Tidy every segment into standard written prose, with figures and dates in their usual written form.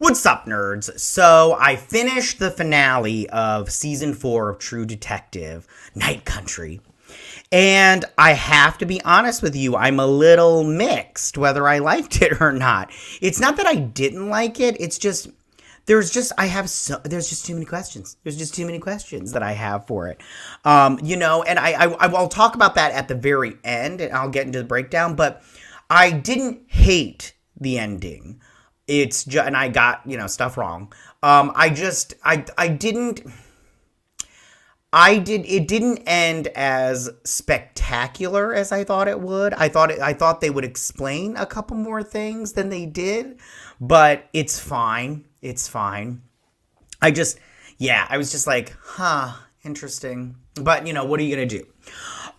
What's up, nerds? So, I finished the finale of season 4 of True Detective, Night Country. And I have to be honest with you, I'm a little mixed whether I liked it or not. It's not that I didn't like it, it's just there's just too many questions. There's just too many questions that I have for it. And I'll talk about that at the very end and I'll get into the breakdown, but I didn't hate the ending. It's just, and I got, stuff wrong. It didn't end as spectacular as I thought it would. I thought they would explain a couple more things than they did, but it's fine. It's fine. I was just like, interesting. But, what are you going to do?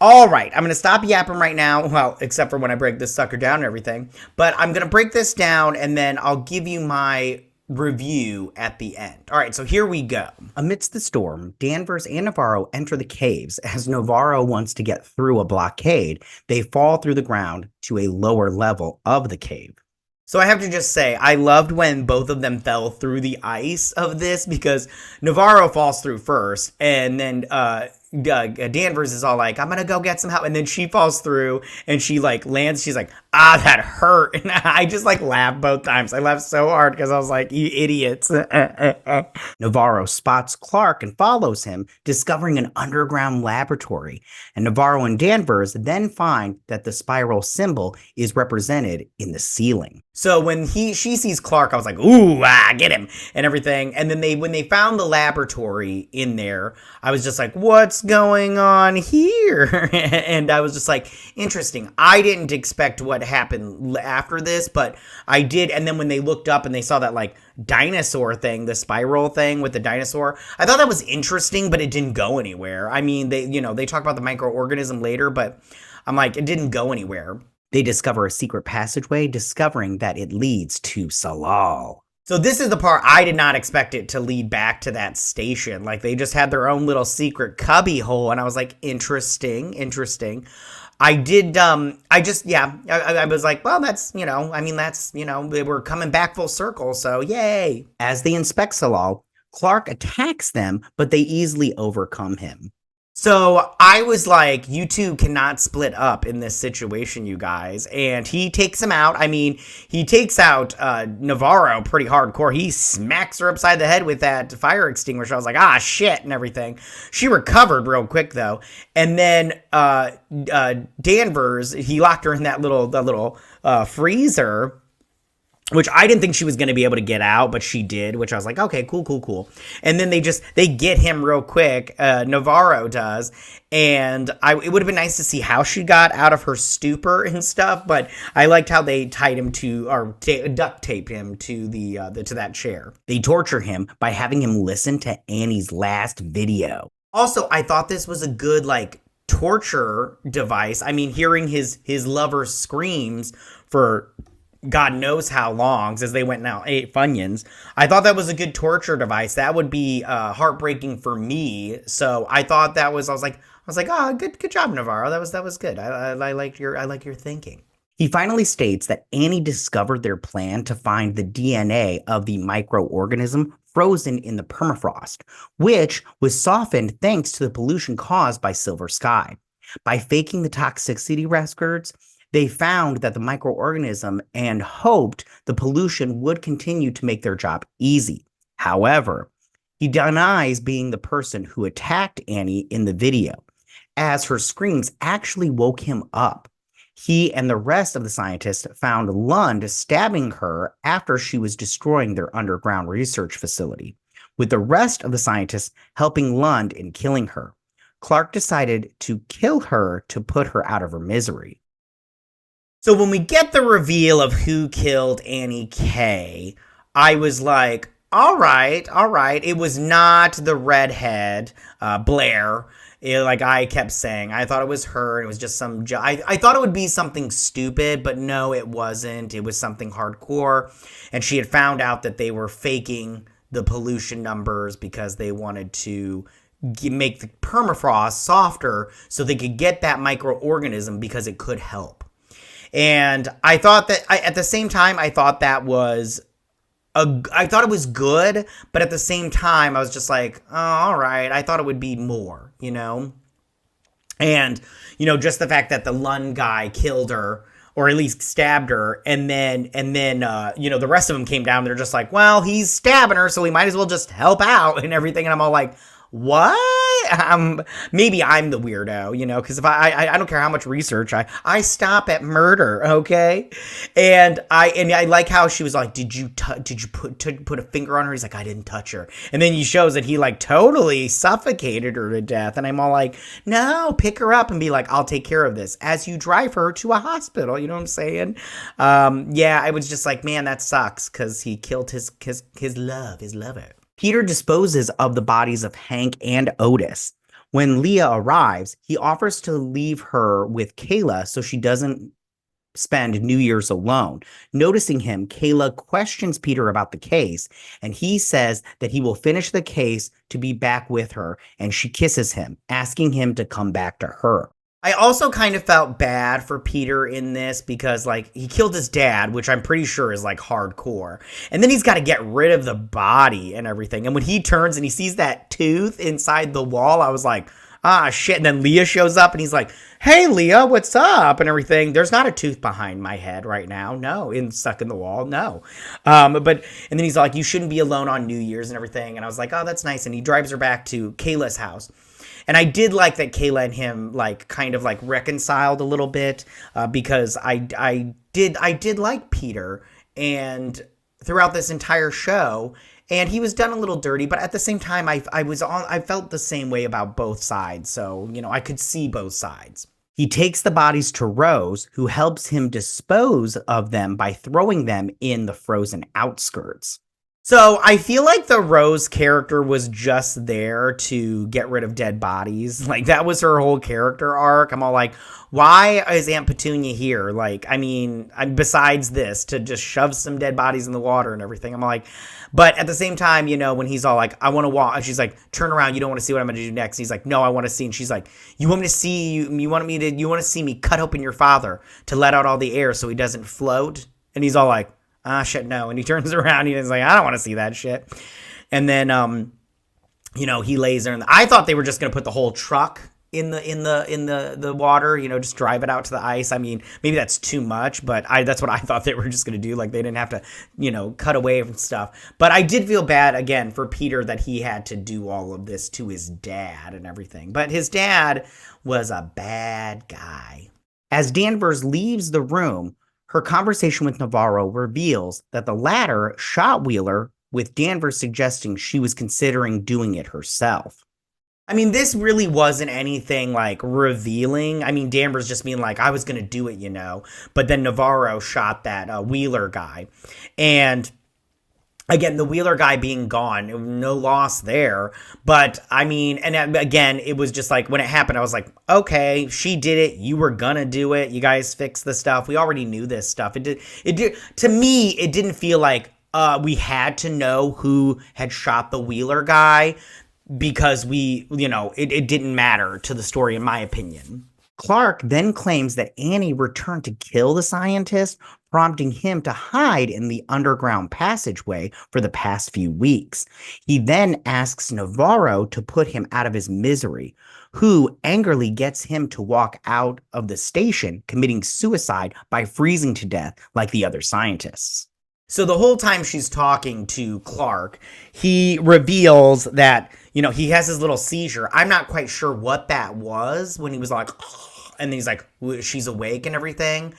All right, I'm going to stop yapping right now, well, except for when I break this sucker down and everything. But I'm going to break this down, and then I'll give you my review at the end. All right, so here we go. Amidst the storm, Danvers and Navarro enter the caves. As Navarro wants to get through a blockade, they fall through the ground to a lower level of the cave. So I have to just say, I loved when both of them fell through the ice of this, because Navarro falls through first, and then Danvers is all like, I'm gonna go get some help, and then she falls through and she lands. She's like, that hurt. And I just laughed both times. I laughed so hard because I was like, you idiots. Navarro spots Clark and follows him, discovering an underground laboratory, and Navarro and Danvers then find that the spiral symbol is represented in the ceiling. So when she sees Clark, I was like, ooh, get him and everything. And then when they found the laboratory in there, I was just like, what's going on here? And I was just like, interesting. I didn't expect what happened after this, but I did. And then when they looked up and they saw that dinosaur thing, the spiral thing with the dinosaur, I thought that was interesting, but it didn't go anywhere. I mean, they talk about the microorganism later, but I'm like, it didn't go anywhere. They discover a secret passageway, discovering that it leads to Salal. So this is the part I did not expect it to lead back to that station. They just had their own little secret cubby hole, and I was like, interesting. I did, I was like, well, that's, they were coming back full circle, so yay. As they inspect Salal, Clark attacks them, but they easily overcome him. So I was like, you two cannot split up in this situation, you guys. And he takes him out. I mean, he takes out Navarro pretty hardcore. He smacks her upside the head with that fire extinguisher. I was like, shit, and everything. She recovered real quick, though. And then Danvers, he locked her in that little freezer, which I didn't think she was going to be able to get out, but she did, which I was like, okay, cool. And then they get him real quick, Navarro does, and it would have been nice to see how she got out of her stupor and stuff, but I liked how they tied him duct taped him to to that chair. They torture him by having him listen to Annie's last video. Also, I thought this was a good, torture device. I mean, hearing his lover's screams for God knows how long, as they went and ate Funyuns. I thought that was a good torture device. That would be heartbreaking for me. So I thought I was like, good job, Navarro. That was good. I like your thinking. He finally states that Annie discovered their plan to find the DNA of the microorganism frozen in the permafrost, which was softened thanks to the pollution caused by Silver Sky. By faking the toxicity records, they found that the microorganism and hoped the pollution would continue to make their job easy. However, he denies being the person who attacked Annie in the video, as her screams actually woke him up. He and the rest of the scientists found Lund stabbing her after she was destroying their underground research facility, with the rest of the scientists helping Lund in killing her. Clark decided to kill her to put her out of her misery. So when we get the reveal of who killed Annie K, I was like, all right. It was not the redhead, Blair, like I kept saying. I thought it was her. It was just I thought it would be something stupid, but no, it wasn't. It was something hardcore. And she had found out that they were faking the pollution numbers because they wanted to make the permafrost softer so they could get that microorganism because it could help. And I thought that, at the same time, I thought that was I thought it was good, but at the same time, I was just like, oh, all right. I thought it would be more, you know? And, you know, just the fact that the Lund guy killed her, or at least stabbed her, and then you know, the rest of them came down. They're just like, well, he's stabbing her, so we might as well just help out and everything. And I'm all like, what? Maybe I'm the weirdo, you know, because if I don't care how much research I stop at murder, okay? And I like how she was like, did you put a finger on her? He's like, I didn't touch her. And then he shows that he like totally suffocated her to death. And I'm all like, no, pick her up and be like, I'll take care of this as you drive her to a hospital. You know what I'm saying? Yeah, I was just like, man, that sucks because he killed his lover. Peter disposes of the bodies of Hank and Otis. When Leah arrives, he offers to leave her with Kayla so she doesn't spend New Year's alone. Noticing him, Kayla questions Peter about the case, and he says that he will finish the case to be back with her, and she kisses him, asking him to come back to her. I also kind of felt bad for Peter in this because, like, he killed his dad, which I'm pretty sure is, like, hardcore. And then he's got to get rid of the body and everything. And when he turns and he sees that tooth inside the wall, I was like, ah, shit. And then Leah shows up and he's like, hey, Leah, what's up? And everything. There's not a tooth behind my head right now. No. Stuck in the wall. No. And then he's like, you shouldn't be alone on New Year's and everything. And I was like, oh, that's nice. And he drives her back to Kayla's house. And I did like that Kayla and him like kind of like reconciled a little bit because I did like Peter and throughout this entire show, and he was done a little dirty, but at the same time I felt the same way about both sides, so you know I could see both sides. He takes the bodies to Rose, who helps him dispose of them by throwing them in the frozen outskirts. So I feel like the Rose character was just there to get rid of dead bodies. Like that was her whole character arc. I'm all like, why is Aunt Petunia here? Like, I mean, besides this, to just shove some dead bodies in the water and everything. I'm like, but at the same time, you know, when he's all like, I want to walk, and she's like, turn around, you don't want to see what I'm going to do next. And he's like, no, I want to see. And she's like, you want me to see you want to see me cut open your father to let out all the air so he doesn't float? And he's all like, ah, shit, no. And he turns around and he's like, I don't want to see that shit. And then, you know, he lays there. And I thought they were just going to put the whole truck in the water, you know, just drive it out to the ice. I mean, maybe that's too much, but that's what I thought they were just going to do. Like they didn't have to, you know, cut away from stuff. But I did feel bad again for Peter that he had to do all of this to his dad and everything. But his dad was a bad guy. As Danvers leaves the room, her conversation with Navarro reveals that the latter shot Wheeler, with Danvers suggesting she was considering doing it herself. I mean, this really wasn't anything like revealing. I mean, Danvers just being like, I was going to do it, you know. But then Navarro shot that Wheeler guy. And again, the Wheeler guy being gone, no loss there. But I mean, and again, it was just like when it happened, I was like, okay, she did it. You were gonna do it. You guys fixed the stuff. We already knew this stuff. It did. To me, it didn't feel like we had to know who had shot the Wheeler guy because it didn't matter to the story, in my opinion. Clark then claims that Annie returned to kill the scientist, prompting him to hide in the underground passageway for the past few weeks. He then asks Navarro to put him out of his misery, who angrily gets him to walk out of the station, committing suicide by freezing to death like the other scientists. So the whole time she's talking to Clark, he reveals that, you know, he has his little seizure. I'm not quite sure what that was when he was like, and then he's like, she's awake and everything.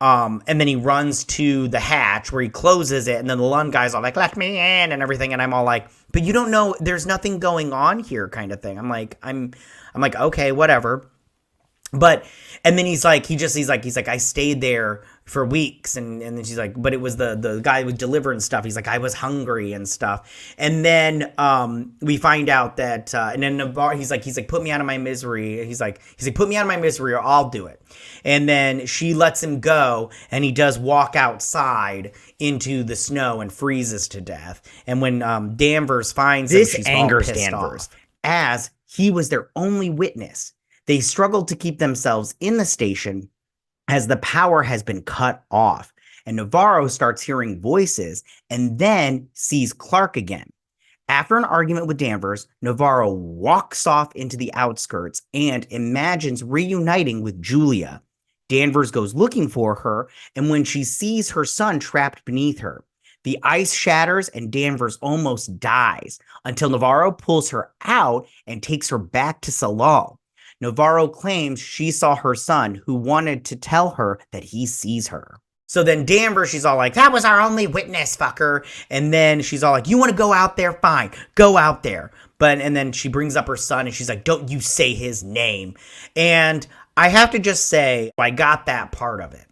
And then he runs to the hatch where he closes it. And then the Lund guy's all like, let me in and everything. And I'm all like, but you don't know, there's nothing going on here kind of thing. I'm like, okay, whatever. But, and then he's like, I stayed there for weeks. And then she's like, but it was the guy who was delivering stuff. He's like, I was hungry and stuff. And then, we find out that, and then Navarro, he's like, put me out of my misery. He's like, put me out of my misery or I'll do it. And then she lets him go and he does walk outside into the snow and freezes to death. And when, Danvers finds him, she's angers all pissed Danvers off. As he was their only witness. They struggled to keep themselves in the station as the power has been cut off. and Navarro starts hearing voices and then sees Clark again. After an argument with Danvers, Navarro walks off into the outskirts and imagines reuniting with Julia. Danvers goes looking for her, and when she sees her son trapped beneath her, the ice shatters and Danvers almost dies until Navarro pulls her out and takes her back to Salal. Navarro claims she saw her son, who wanted to tell her that he sees her. So then Danvers, she's all like, that was our only witness, fucker. And then she's all like, you want to go out there? Fine, go out there. And then she brings up her son and she's like, don't you say his name. And I have to just say, I got that part of it.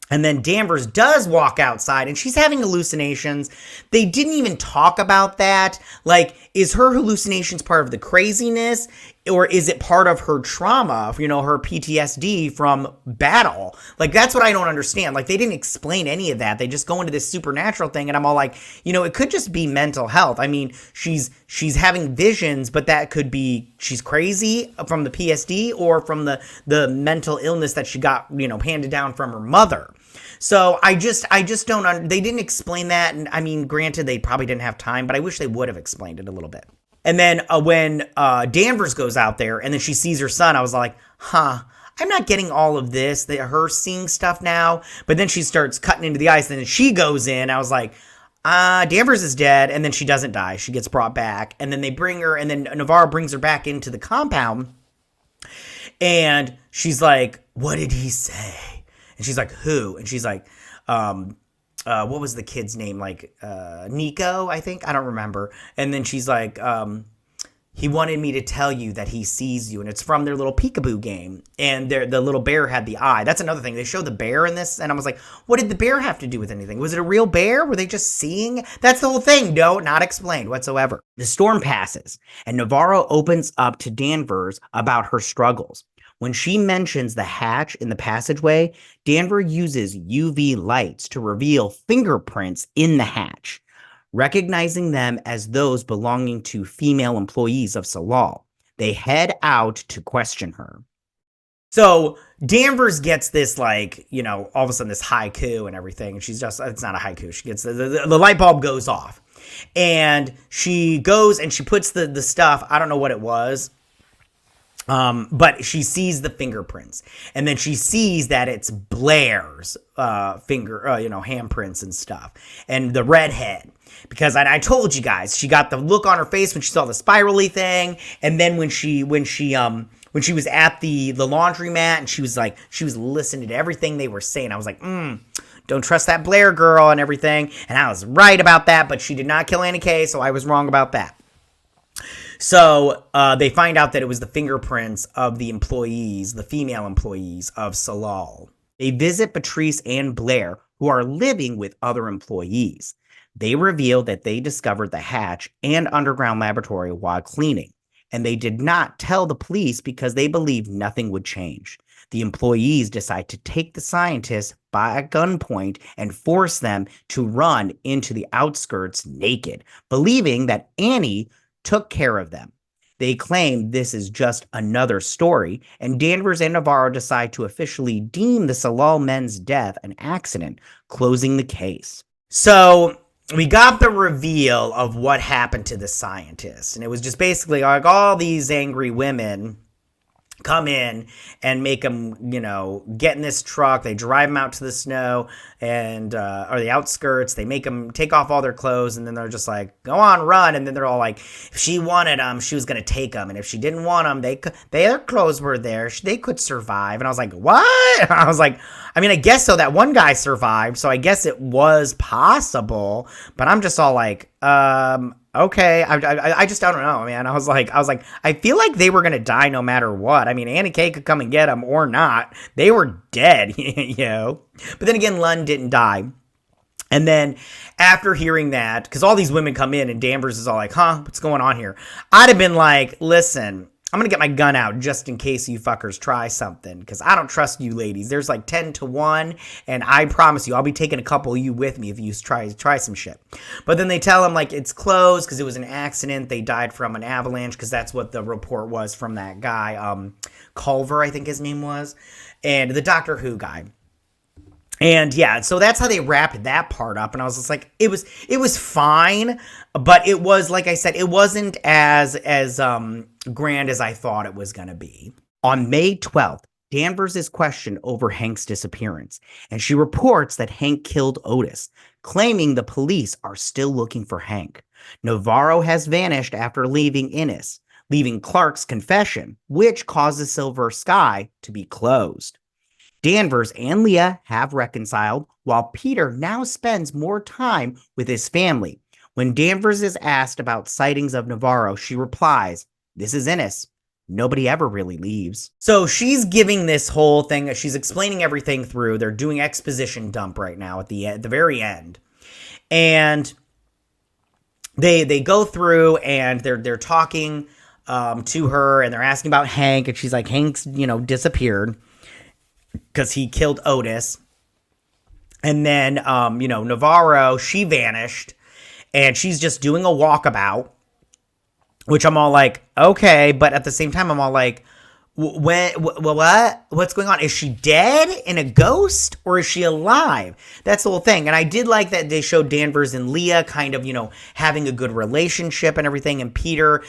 And then Danvers does walk outside and she's having hallucinations. They didn't even talk about that. Like, is her hallucinations part of the craziness or is it part of her trauma, her PTSD from battle? Like, that's what I don't understand. Like, they didn't explain any of that. They just go into this supernatural thing and I'm all like, it could just be mental health. I mean, she's having visions, but that could be she's crazy from the PSD or from the mental illness that she got, handed down from her mother. So I just don't, they didn't explain that. And I mean, granted, they probably didn't have time, but I wish they would have explained it a little bit. And then when Danvers goes out there and then she sees her son, I was like, I'm not getting all of this, her seeing stuff now. But then she starts cutting into the ice and then she goes in. I was like, Danvers is dead. And then she doesn't die. She gets brought back. And then they bring her, and then Navarro brings her back into the compound. And she's like, what did he say? And she's like, who? And she's like, what was the kid's name? Like, Nico, I think? I don't remember. And then she's like, he wanted me to tell you that he sees you. And it's from their little peekaboo game. And the little bear had the eye. That's another thing. They showed the bear in this. And I was like, what did the bear have to do with anything? Was it a real bear? Were they just seeing? That's the whole thing. No, not explained whatsoever. The storm passes. And Navarro opens up to Danvers about her struggles. When she mentions the hatch in the passageway, Danvers uses UV lights to reveal fingerprints in the hatch, recognizing them as those belonging to female employees of Salal. They head out to question her. So Danvers gets this, like, all of a sudden this haiku and everything. And she's just, it's not a haiku. She gets the light bulb goes off. And she goes and she puts the stuff, I don't know what it was. But she sees the fingerprints, and then she sees that it's Blair's handprints and stuff, and the redhead. Because I told you guys, she got the look on her face when she saw the spirally thing, and then when she was at the laundromat, and she was listening to everything they were saying. I was like, don't trust that Blair girl and everything, and I was right about that. But she did not kill Annie Kay, so I was wrong about that. So they find out that it was the fingerprints of the employees, the female employees of Salal. They visit Patrice and Blair, who are living with other employees. They reveal that they discovered the hatch and underground laboratory while cleaning, and they did not tell the police because they believed nothing would change. The employees decide to take the scientists by a gunpoint and force them to run into the outskirts naked, believing that Annie took care of them. They claim this is just another story, and Danvers and Navarro decide to officially deem the Salal men's death an accident, closing the case. So we got the reveal of what happened to the scientists, and it was just basically like all these angry women come in and make them, get in this truck. They drive them out to the snow and or the outskirts. They make them take off all their clothes, and then they're just like, go on, run. And then they're all like, if she wanted them, she was going to take them. And if she didn't want them, their clothes were there. They could survive. And I was like, what? I was like, I mean, I guess so. That one guy survived, so I guess it was possible. But I'm just all like, okay, I just don't know, man. I was like, I feel like they were gonna die no matter what. I mean, Annie Kay could come and get them or not. They were dead, But then again, Lund didn't die. And then after hearing that, because all these women come in and Danvers is all like, what's going on here? I'd have been like, listen, I'm going to get my gun out just in case you fuckers try something, because I don't trust you ladies. There's like 10-1, and I promise you, I'll be taking a couple of you with me if you try some shit. But then they tell them, like, it's closed because it was an accident. They died from an avalanche, because that's what the report was from that guy, Culver, I think his name was, and the Doctor Who guy. And yeah, so that's how they wrapped that part up. And I was just like, it was fine, but it was, like I said, it wasn't as grand as I thought it was going to be. On May 12th, Danvers is questioned over Hank's disappearance, and she reports that Hank killed Otis, claiming the police are still looking for Hank. Navarro has vanished after leaving Innis, leaving Clark's confession, which causes Silver Sky to be closed. Danvers and Leah have reconciled, while Peter now spends more time with his family. When Danvers is asked about sightings of Navarro, she replies, "This is Innis. Nobody ever really leaves." So she's giving this whole thing, she's explaining everything through. They're doing exposition dump right now at the very end. And they go through and they're talking to her, and they're asking about Hank, and she's like, Hank's, disappeared because he killed Otis. And then, Navarro, she vanished, and she's just doing a walkabout, which I'm all like, okay, but at the same time, I'm all like, what's going on? Is she dead and a ghost, or is she alive? That's the whole thing. And I did like that they showed Danvers and Leah kind of, having a good relationship and everything. And Peter,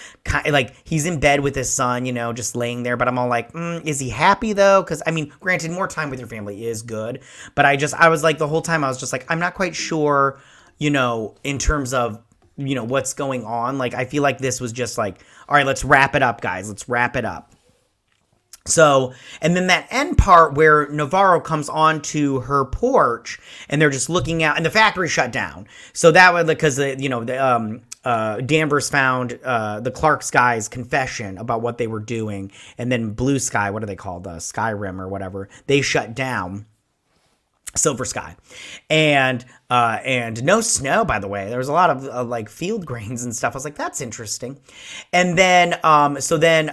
he's in bed with his son, just laying there. But I'm all like, is he happy though? Because, granted, more time with your family is good. But I was like, the whole time I was just like, I'm not quite sure, in terms of, what's going on. Like, I feel like this was just like, all right, let's wrap it up, guys. Let's wrap it up. So, and then that end part where Navarro comes onto her porch and they're just looking out, and the factory shut down. So that was because, Danvers found the Clark Sky's confession about what they were doing. And then Blue Sky, what are they called? Skyrim or whatever. They shut down. Silver Sky, and no snow, by the way. There was a lot of field grains and stuff. I was like, that's interesting. And then so then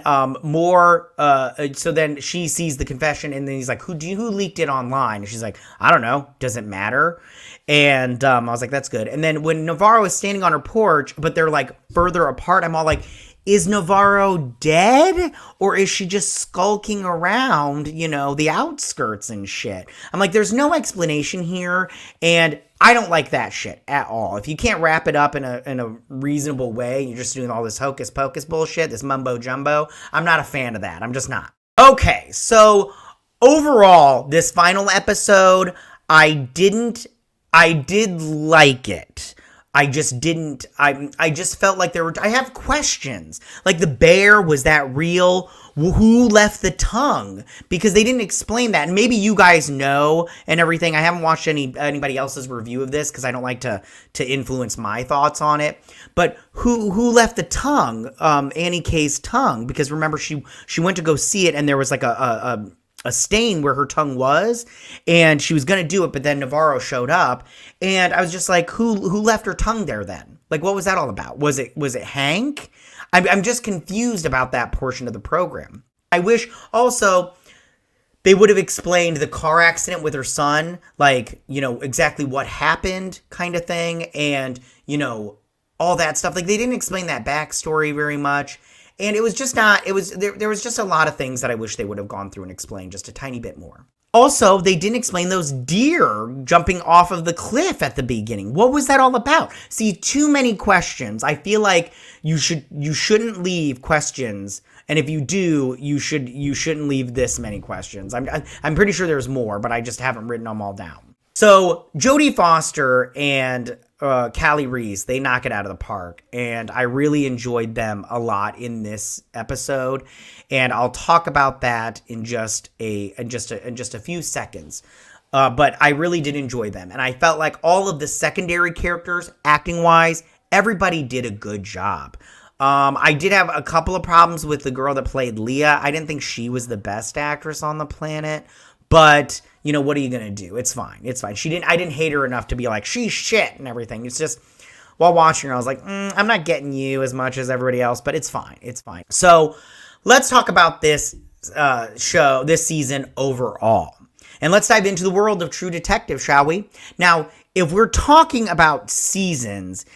she sees the confession, and then he's like, who leaked it online? And she's like, I don't know, doesn't matter. And I was like, that's good. And then when Navarro is standing on her porch, but they're like further apart, I'm all like, is Navarro dead, or is she just skulking around, the outskirts and shit? I'm like, there's no explanation here, and I don't like that shit at all. If you can't wrap it up in a reasonable way, you're just doing all this hocus pocus bullshit, this mumbo jumbo, I'm not a fan of that. I'm just not. Okay, so overall, this final episode, I did like it. I just didn't, I just felt like I have questions. Like, the bear, was that real? Who left the tongue? Because they didn't explain that. And maybe you guys know and everything. I haven't watched anybody else's review of this because I don't like to influence my thoughts on it. But who left the tongue? Annie K's tongue. Because remember, she went to go see it, and there was like a stain where her tongue was, and she was going to do it, but then Navarro showed up, and I was just like, who left her tongue there then? Like, what was that all about? Was it Hank? I'm just confused about that portion of the program. I wish also they would have explained the car accident with her son, exactly what happened kind of thing, and, all that stuff. Like, they didn't explain that backstory very much. And it was just not, there was just a lot of things that I wish they would have gone through and explained just a tiny bit more. Also, they didn't explain those deer jumping off of the cliff at the beginning. What was that all about? See, too many questions. I feel like you shouldn't leave questions. And if you do, you shouldn't leave this many questions. I'm pretty sure there's more, but I just haven't written them all down. So Jodie Foster and Callie Reis, they knock it out of the park, and I really enjoyed them a lot in this episode, and I'll talk about that in just a few seconds. But I really did enjoy them, and I felt like all of the secondary characters, acting wise, everybody did a good job. I did have a couple of problems with the girl that played Leah. I didn't think she was the best actress on the planet, but what are you going to do? It's fine. It's fine. I didn't hate her enough to be like, she's shit and everything. It's just, while watching her, I was like, I'm not getting you as much as everybody else, but it's fine. It's fine. So let's talk about this show, this season overall. And let's dive into the world of True Detective, shall we? Now, if we're talking about seasons,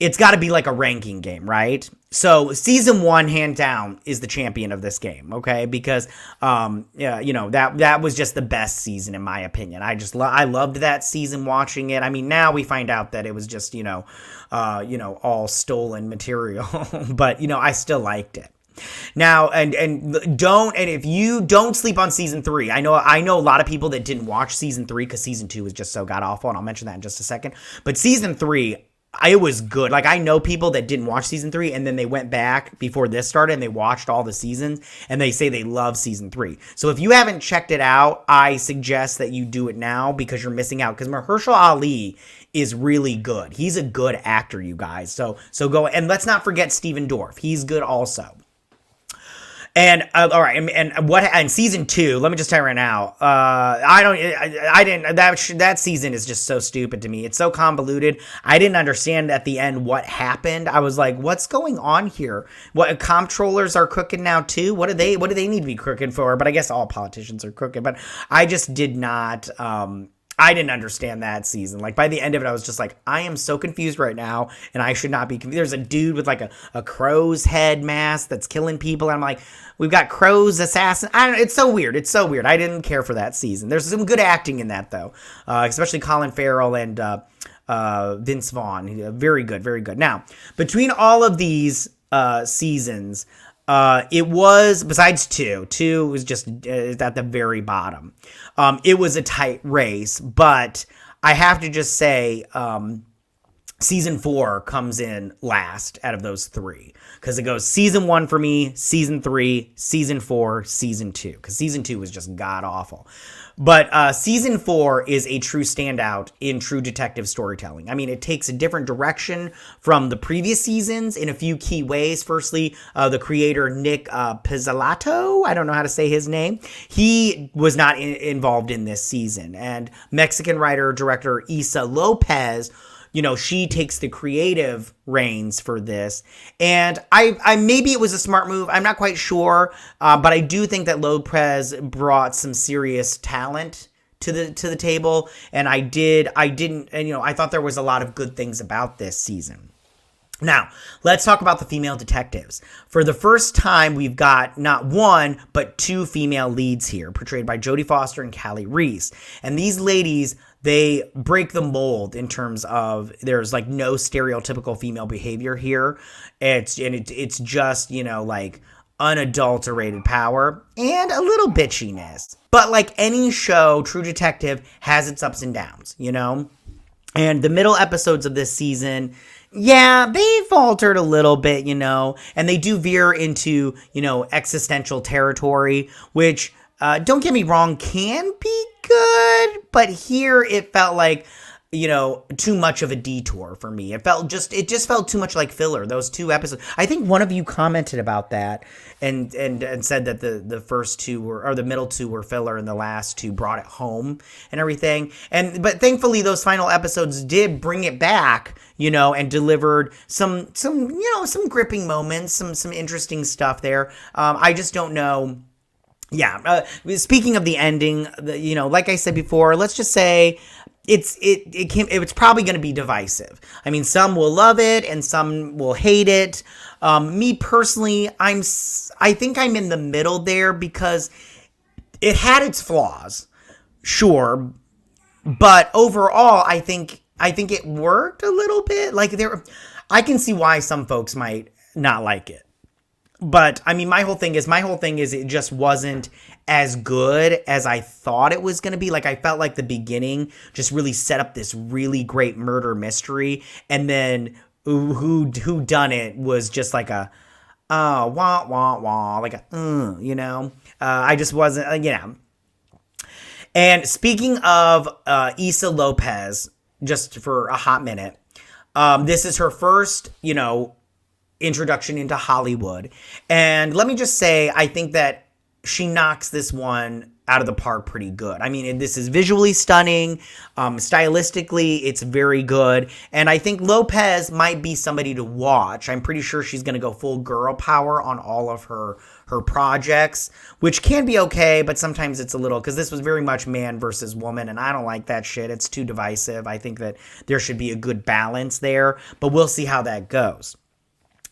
it's got to be like a ranking game, right? So season 1, hand down, is the champion of this game, okay? Because, yeah, you know, that was just the best season in my opinion. I loved that season watching it. I mean, now we find out that it was just, all stolen material, but, I still liked it. Now, and if you don't sleep on season 3, I know a lot of people that didn't watch season 3 because season 2 was just so god awful, and I'll mention that in just a second. But season 3, it was good. Like, I know people that didn't watch season 3 and then they went back before this started and they watched all the seasons and they say they love season 3. So if you haven't checked it out, I suggest that you do it now because you're missing out, because Mahershala Ali is really good. He's a good actor, you guys. So go, and let's not forget Steven Dorff. He's good also. And all right, and season 2, let me just tell you right now, that season is just so stupid to me. It's so convoluted. I didn't understand at the end what happened. I was like, what's going on here? What, comptrollers are crooked now too? What do they need to be crooked for? But I guess all politicians are crooked. But I just did not. I didn't understand that season. Like, by the end of it, I was just like, I am so confused right now, and I should not be confused. There's a dude with like a crow's head mask that's killing people, and I'm like, we've got crows assassin. I don't know. It's so weird. I didn't care for that season. There's some good acting in that though, especially Colin Farrell and Vince Vaughn. Very good, very good. Now, between all of these seasons, it was, besides 2 was just at the very bottom. It was a tight race, but I have to just say, season 4 comes in last out of those 3, because it goes season 1 for me, season 3, season 4, season 2, because season 2 was just god awful. But season 4 is a true standout in true detective storytelling. I mean, it takes a different direction from the previous seasons in a few key ways. Firstly, the creator, Nick Pizzolatto, I don't know how to say his name, he was not involved in this season. And Mexican writer-director Issa Lopez, she takes the creative reins for this. And I maybe it was a smart move. I'm not quite sure. But I do think that Lopez brought some serious talent to the table. And I thought there was a lot of good things about this season. Now, let's talk about the female detectives. For the first time, we've got not one, but 2 female leads here, portrayed by Jodie Foster and Callie Reis. And these ladies, they break the mold in terms of there's like no stereotypical female behavior here. It's just, like unadulterated power and a little bitchiness. But like any show, True Detective has its ups and downs, And the middle episodes of this season, yeah, they faltered a little bit, and they do veer into, existential territory, which, don't get me wrong, can be good, but here it felt like, too much of a detour for me. It just felt too much like filler, those 2 episodes. I think one of you commented about that and said that the first 2 or the middle 2 were filler and the last 2 brought it home and everything. But thankfully those final episodes did bring it back, and delivered some gripping moments, some interesting stuff there. I just don't know. Yeah. Speaking of the ending, like I said before, let's just say it's probably going to be divisive. I mean, some will love it and some will hate it. Me personally, I think I'm in the middle there because it had its flaws, sure, but overall, I think it worked a little bit. Like I can see why some folks might not like it. But I mean, my whole thing is it just wasn't as good as I thought it was going to be. Like, I felt like the beginning just really set up this really great murder mystery. And then who done it was just like a, wah, wah, wah, like a, I just wasn't, And speaking of Issa Lopez, just for a hot minute, this is her first, introduction into Hollywood. And let me just say, I think that she knocks this one out of the park pretty good. I mean, this is visually stunning. Stylistically, it's very good. And I think Lopez might be somebody to watch. I'm pretty sure she's going to go full girl power on all of her projects, which can be okay, but sometimes it's a little, because this was very much man versus woman, and I don't like that shit. It's too divisive. I think that there should be a good balance there, but we'll see how that goes.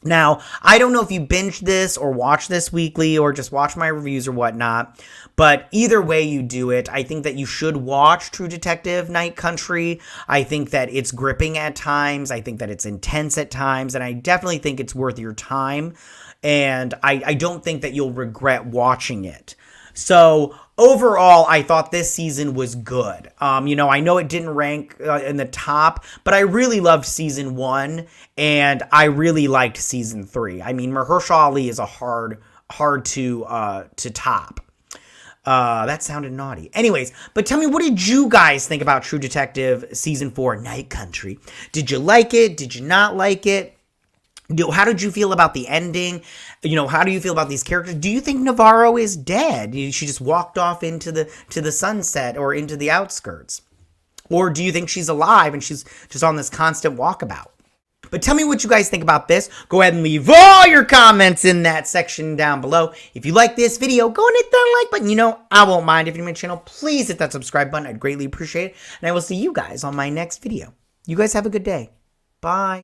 Now, I don't know if you binge this or watch this weekly or just watch my reviews or whatnot, but either way you do it, I think that you should watch True Detective Night Country. I think that it's gripping at times. I think that it's intense at times, and I definitely think it's worth your time, and I don't think that you'll regret watching it. So overall, I thought this season was good. I know it didn't rank in the top, but I really loved season 1, and I really liked season 3. I mean, Mahershala Ali is a hard to top. That sounded naughty. Anyways, but tell me, what did you guys think about True Detective season 4, Night Country? Did you like it? Did you not like it? How did you feel about the ending? How do you feel about these characters? Do you think Navarro is dead? She just walked off into the sunset or into the outskirts? Or do you think she's alive and she's just on this constant walkabout? But tell me what you guys think about this. Go ahead and leave all your comments in that section down below. If you like this video, go and hit that like button. I won't mind. If you're new to my channel, please hit that subscribe button. I'd greatly appreciate it. And I will see you guys on my next video. You guys have a good day. Bye.